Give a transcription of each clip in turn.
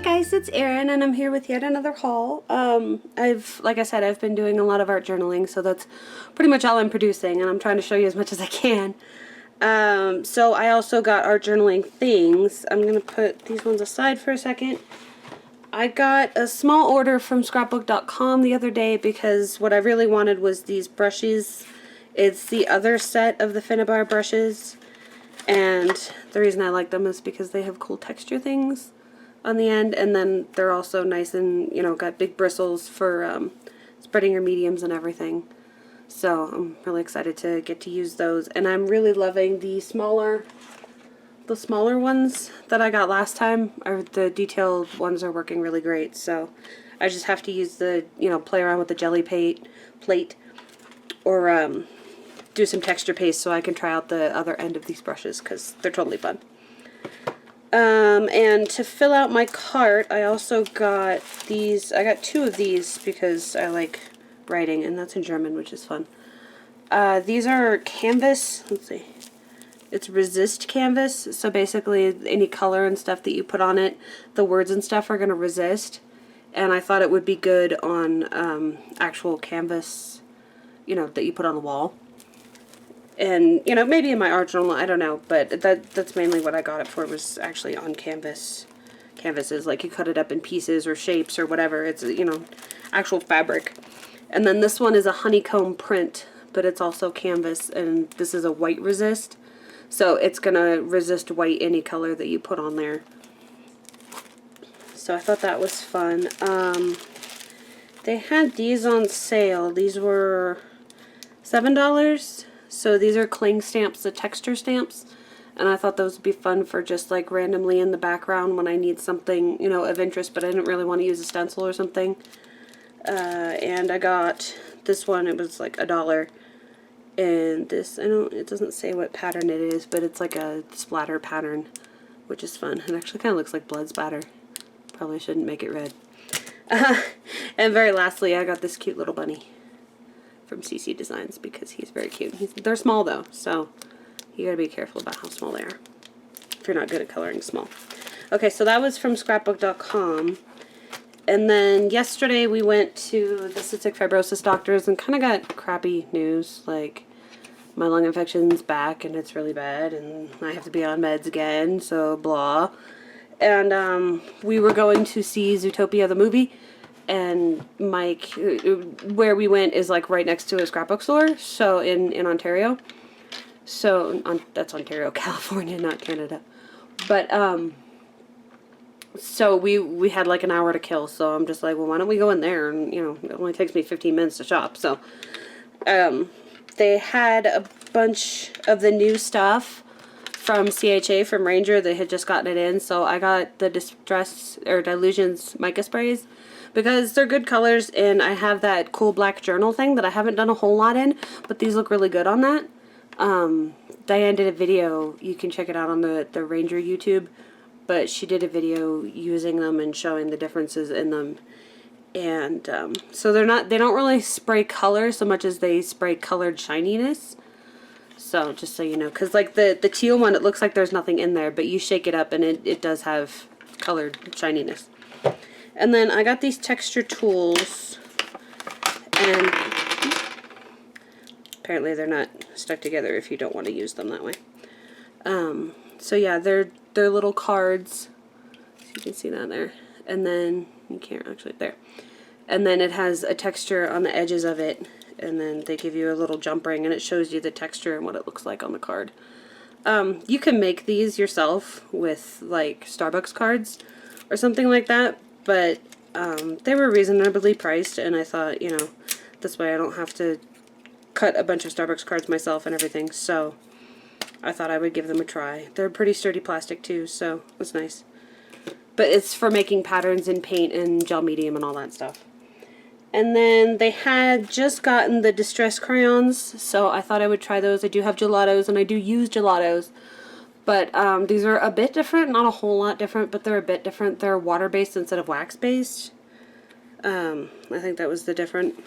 guys, it's Erin and I'm here with yet another haul. Like I said, I've been doing a lot of art journaling, so that's pretty much all I'm producing, and I'm trying to show you as much as I can. So I also got art journaling things. I'm going to put these ones aside for a second. I got a small order from scrapbook.com the other day because what I really wanted was these brushes. It's the other set of the Finnabar brushes, and the reason I like them is because they have cool texture things on the end, and then they're also nice and, you know, got big bristles for spreading your mediums and everything. So I'm really excited to get to use those, and I'm really loving the smaller ones that I got last time. The detailed ones are working really great, so I just have to use the, you know, play around with the jelly plate or do some texture paste so I can try out the other end of these brushes because they're totally fun. And to fill out my cart, I also got these. I got two of these because I like writing, and that's in German, which is fun. These are canvas. Let's see. It's resist canvas, so basically any color and stuff that you put on it, the words and stuff are going to resist. And I thought it would be good on actual canvas, you know, that you put on the wall. And, you know, maybe in my art journal, I don't know, but that's mainly what I got it for, was actually on canvases. Like, you cut it up in pieces or shapes or whatever. It's, you know, actual fabric. And then this one is a honeycomb print, but it's also canvas, and this is a white resist. So it's going to resist white any color that you put on there. So I thought that was fun. They had these on sale. These were $7. So these are cling stamps, the texture stamps, and I thought those would be fun for just like randomly in the background when I need something, you know, of interest, but I didn't really want to use a stencil or something. And I got this one. It was like $1, and this, it doesn't say what pattern it is, but it's like a splatter pattern, which is fun. It actually kind of looks like blood splatter. Probably shouldn't make it red. And very lastly, I got this cute little bunny from CC Designs because he's very cute. They're small though, so you gotta be careful about how small they are if you're not good at coloring small. Okay, so that was from scrapbook.com. And then yesterday we went to the cystic fibrosis doctors and kind of got crappy news, like my lung infection's back and it's really bad and I have to be on meds again, so blah. And we were going to see Zootopia the movie, and Mike, where we went is like right next to a scrapbook store, so in Ontario. So that's Ontario, California, not Canada. But so we had like an hour to kill, so I'm just like, well, why don't we go in there? And, you know, it only takes me 15 minutes to shop. So they had a bunch of the new stuff from CHA, from Ranger. They had just gotten it in, so I got the Distress or Dilutions mica sprays because they're good colors, and I have that cool black journal thing that I haven't done a whole lot in, but these look really good on that. Diane did a video, you can check it out on the Ranger YouTube, but she did a video using them and showing the differences in them. And so they don't really spray color so much as they spray colored shininess. So just so you know, because like the teal one, it looks like there's nothing in there, but you shake it up and it does have colored shininess. And then I got these texture tools, and apparently they're not stuck together if you don't want to use them that way. So yeah, they're little cards, so you can see that there, and then you can't actually, there, and then it has a texture on the edges of it, and then they give you a little jump ring and it shows you the texture and what it looks like on the card. You can make these yourself with like Starbucks cards or something like that, but they were reasonably priced, and I thought, you know, this way I don't have to cut a bunch of Starbucks cards myself and everything, so I thought I would give them a try. They're pretty sturdy plastic too, so it's nice. But it's for making patterns in paint and gel medium and all that stuff. And then they had just gotten the Distress crayons, so I thought I would try those. I do have gelatos, and I do use gelatos. But these are a bit different, not a whole lot different, but they're a bit different. They're water-based instead of wax-based. I think that was the different.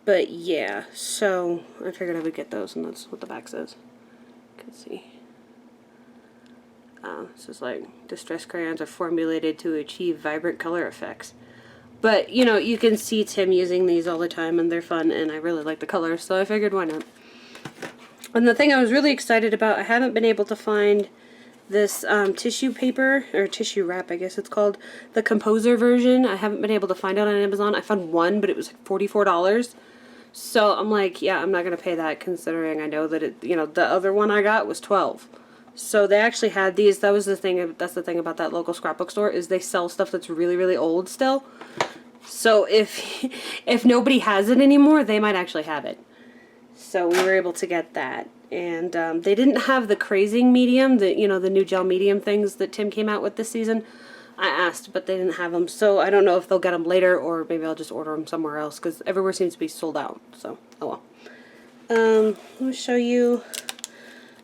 But yeah, so I figured I would get those, and that's what the back says. You can see. This is like, distress crayons are formulated to achieve vibrant color effects. But, you know, you can see Tim using these all the time, and they're fun, and I really like the colors, so I figured why not. And the thing I was really excited about, I haven't been able to find this tissue paper, or tissue wrap, I guess it's called, the composer version. I haven't been able to find it on Amazon. I found one, but it was like $44. So I'm like, yeah, I'm not going to pay that, considering I know that it, you know, the other one I got was $12. So they actually had these. That was the thing, that's the thing about that local scrapbook store, is they sell stuff that's really, really old still. So if nobody has it anymore, they might actually have it. So we were able to get that. And they didn't have the crazing medium, the, you know, the new gel medium things that Tim came out with this season. I asked, but they didn't have them. So I don't know if they'll get them later, or maybe I'll just order them somewhere else, because everywhere seems to be sold out. So, oh well. Let me show you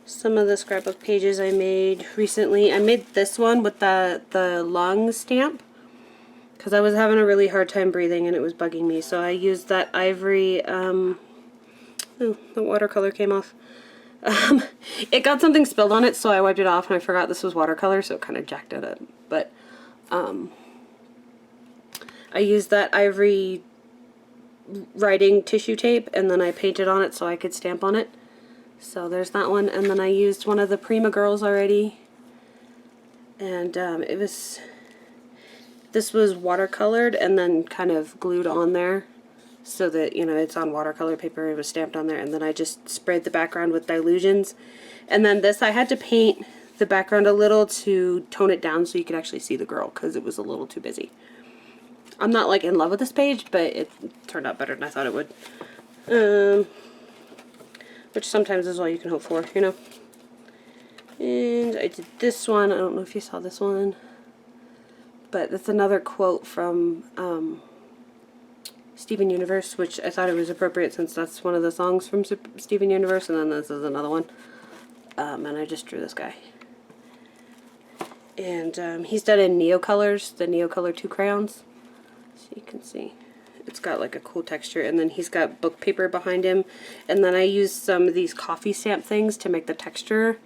some of the scrapbook pages I made recently. I made this one with the lung stamp, because I was having a really hard time breathing and it was bugging me. So I used that ivory, oh, the watercolor came off. It got something spilled on it, so I wiped it off and I forgot this was watercolor, so it kind of jacked it up. But I used that ivory writing tissue tape, and then I painted on it so I could stamp on it. So there's that one, and then I used one of the Prima Girls already, and this was watercolored and then kind of glued on there, so that, you know, it's on watercolor paper, it was stamped on there, and then I just sprayed the background with Dilutions. And then this, I had to paint the background a little to tone it down so you could actually see the girl, because it was a little too busy. I'm not like in love with this page, but it turned out better than I thought it would. Which sometimes is all you can hope for, you know. And I did this one, I don't know if you saw this one, but that's another quote from Steven Universe, which I thought it was appropriate since that's one of the songs from Steven Universe, and then this is another one. And I just drew this guy. And he's done in Neocolors, the Neocolor 2 crayons. So you can see. It's got like a cool texture, and then he's got book paper behind him. And then I used some of these coffee stamp things to make the texture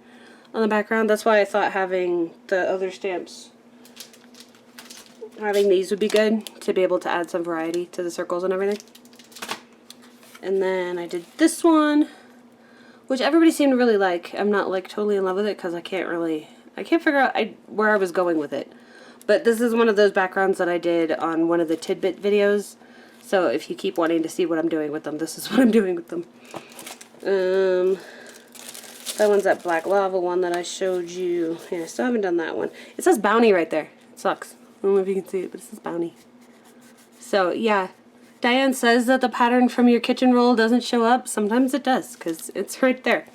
on the background. That's why I thought having the other stamps, having these would be good to be able to add some variety to the circles and everything. And then I did this one, which everybody seemed to really like. I'm not like totally in love with it because I can't figure out where I was going with it. But this is one of those backgrounds that I did on one of the tidbit videos. So if you keep wanting to see what I'm doing with them, this is what I'm doing with them. That one's that black lava one that I showed you. Yeah, I still haven't done that one. It says Bounty right there. It sucks. I don't know if you can see it, but it says Bounty. So yeah, Diane says that the pattern from your kitchen roll doesn't show up. Sometimes it does, because it's right there.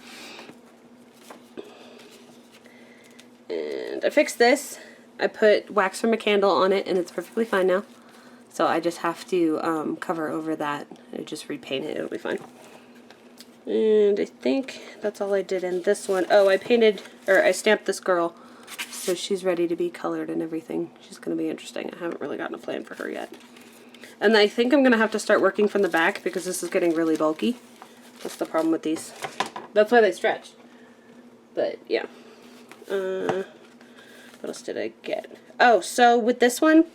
And I fixed this. I put wax from a candle on it, and it's perfectly fine now. So I just have to cover over that and just repaint it. It'll be fine. And I think that's all I did in this one. Oh, I stamped this girl, so she's ready to be colored and everything. She's going to be interesting. I haven't really gotten a plan for her yet. And I think I'm going to have to start working from the back because this is getting really bulky. That's the problem with these. That's why they stretch. But yeah. What else did I get? Oh, so with this one,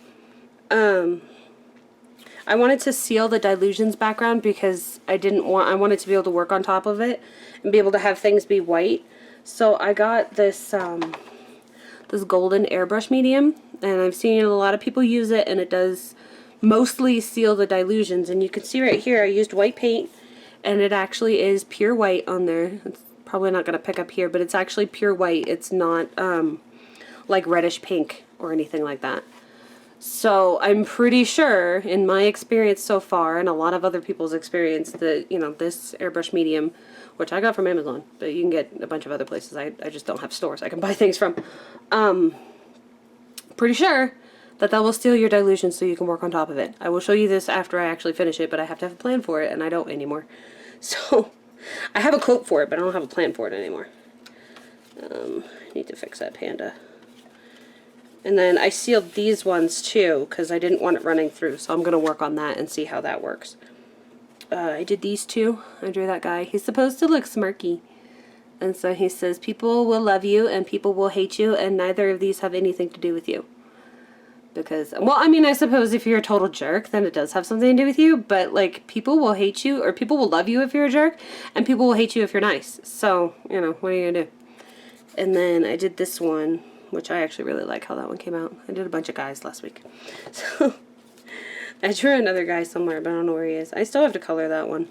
I wanted to seal the Dilutions background because I wanted to be able to work on top of it and be able to have things be white. So I got this this golden airbrush medium, and I've seen a lot of people use it, and it does mostly seal the Dilutions. And you can see right here I used white paint, and it actually is pure white on there. It's probably not going to pick up here, but it's actually pure white. It's not like reddish pink or anything like that. So I'm pretty sure, in my experience so far, and a lot of other people's experience, that, you know, this airbrush medium, which I got from Amazon, but you can get a bunch of other places. I just don't have stores I can buy things from. Pretty sure that will seal your dilution so you can work on top of it. I will show you this after I actually finish it, but I have to have a plan for it, and I don't anymore. So I have a quote for it, but I don't have a plan for it anymore. I need to fix that panda. And then I sealed these ones too because I didn't want it running through, so I'm going to work on that and see how that works. I did these two. I drew that guy. He's supposed to look smirky. And so he says, people will love you and people will hate you, and neither of these have anything to do with you. Because, well, I mean, I suppose if you're a total jerk, then it does have something to do with you, but, like, people will hate you, or people will love you if you're a jerk, and people will hate you if you're nice. So, you know, what are you gonna do? And then I did this one, which I actually really like how that one came out. I did a bunch of guys last week. So, I drew another guy somewhere, but I don't know where he is. I still have to color that one.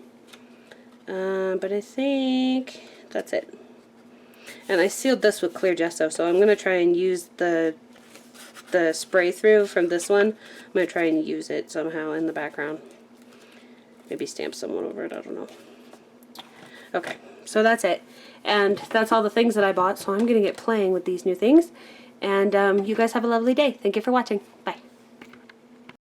But I think that's it. And I sealed this with clear gesso, so I'm going to try and use the spray through from this one. I'm going to try and use it somehow in the background. Maybe stamp someone over it, I don't know. Okay, so that's it. And that's all the things that I bought, so I'm going to get playing with these new things. And you guys have a lovely day. Thank you for watching. Bye.